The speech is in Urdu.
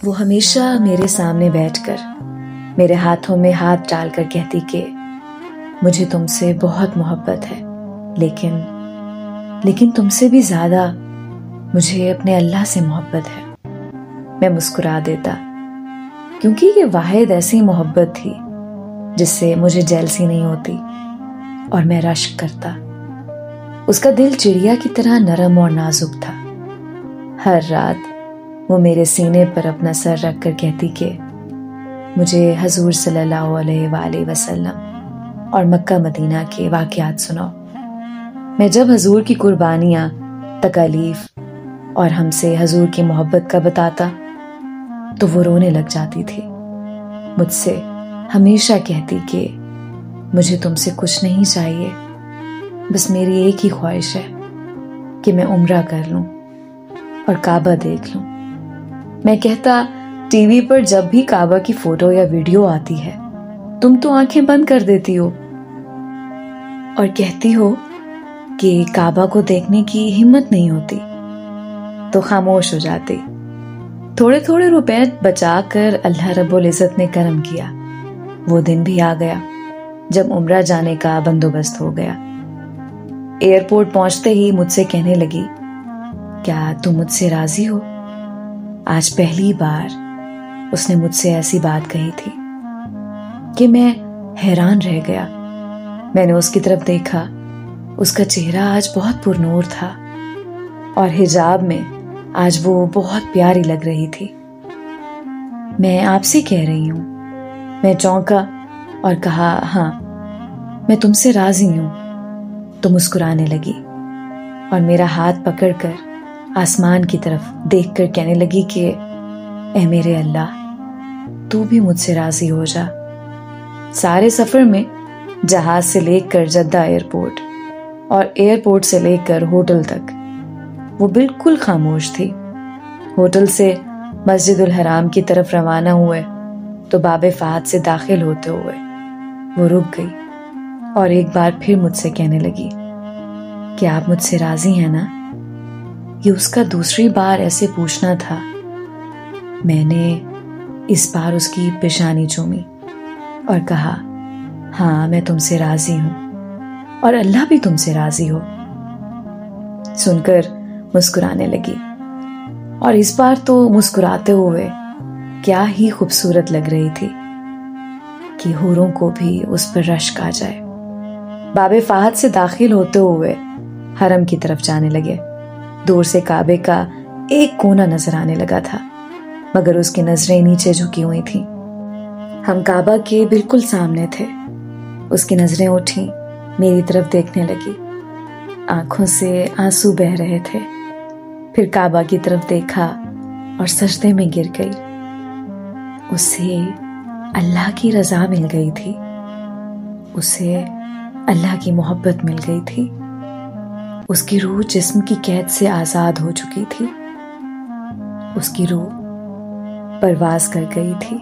وہ ہمیشہ میرے سامنے بیٹھ کر میرے ہاتھوں میں ہاتھ ڈال کر کہتی کہ مجھے تم سے بہت محبت ہے، لیکن تم سے بھی زیادہ مجھے اپنے اللہ سے محبت ہے۔ میں مسکرا دیتا، کیونکہ یہ واحد ایسی محبت تھی جس سے مجھے جیلسی نہیں ہوتی، اور میں رشک کرتا۔ اس کا دل چڑیا کی طرح نرم اور نازک تھا۔ ہر رات وہ میرے سینے پر اپنا سر رکھ کر کہتی کہ مجھے حضور صلی اللہ علیہ وآلہ وسلم اور مکہ مدینہ کے واقعات سناؤ۔ میں جب حضور کی قربانیاں، تکالیف اور ہم سے حضور کی محبت کا بتاتا تو وہ رونے لگ جاتی تھی۔ مجھ سے ہمیشہ کہتی کہ مجھے تم سے کچھ نہیں چاہیے، بس میری ایک ہی خواہش ہے کہ میں عمرہ کر لوں اور کعبہ دیکھ لوں۔ میں کہتا، ٹی وی پر جب بھی کعبہ کی فوٹو یا ویڈیو آتی ہے تم تو آنکھیں بند کر دیتی ہو اور کہتی ہو کہ کعبہ کو دیکھنے کی ہمت نہیں ہوتی، تو خاموش ہو جاتی۔ تھوڑے تھوڑے روپے بچا کر اللہ رب العزت نے کرم کیا۔ وہ دن بھی آ گیا جب عمرہ جانے کا بندوبست ہو گیا۔ ایئرپورٹ پہنچتے ہی مجھ سے کہنے لگی، کیا تم مجھ سے راضی ہو؟ آج پہلی بار اس نے مجھ سے ایسی بات کہی تھی کہ میں حیران رہ گیا۔ میں نے اس کی طرف دیکھا، اس کا چہرہ آج بہت پرنور تھا اور حجاب میں آج وہ بہت پیاری لگ رہی تھی۔ میں آپ سے کہہ رہی ہوں۔ میں چونکا اور کہا، ہاں میں تم سے راضی ہوں۔ تو مسکرانے لگی اور میرا ہاتھ پکڑ کر آسمان کی طرف دیکھ کر کہنے لگی کہ اے میرے اللہ، تو بھی مجھ سے راضی ہو جا۔ سارے سفر میں جہاز سے لے کر جدہ ایئرپورٹ اور ایئرپورٹ سے لے کر ہوٹل تک وہ بالکل خاموش تھی۔ ہوٹل سے مسجد الحرام کی طرف روانہ ہوئے تو باب فہد سے داخل ہوتے ہوئے وہ رک گئی اور ایک بار پھر مجھ سے کہنے لگی کہ آپ مجھ سے راضی ہیں نا؟ یہ اس کا دوسری بار ایسے پوچھنا تھا۔ میں نے اس بار اس کی پیشانی چومی اور کہا، ہاں میں تم سے راضی ہوں اور اللہ بھی تم سے راضی ہو۔ سن کر مسکرانے لگی اور اس بار تو مسکراتے ہوئے کیا ہی خوبصورت لگ رہی تھی کہ حوروں کو بھی اس پر رشک آ جائے۔ باب فہد سے داخل ہوتے ہوئے حرم کی طرف جانے لگے۔ دور سے کعبے کا ایک کونا نظر آنے لگا تھا، مگر اس کی نظریں نیچے جھکی ہوئی تھیں۔ ہم کعبہ کے بالکل سامنے تھے۔ اس کی نظریں اٹھیں، میری طرف دیکھنے لگی، آنکھوں سے آنسو بہہ رہے تھے۔ پھر کعبہ کی طرف دیکھا اور سجدے میں گر گئی۔ اسے اللہ کی رضا مل گئی تھی، اسے اللہ کی محبت مل گئی تھی۔ اس کی روح جسم کی قید سے آزاد ہو چکی تھی، اس کی روح پرواز کر گئی تھی۔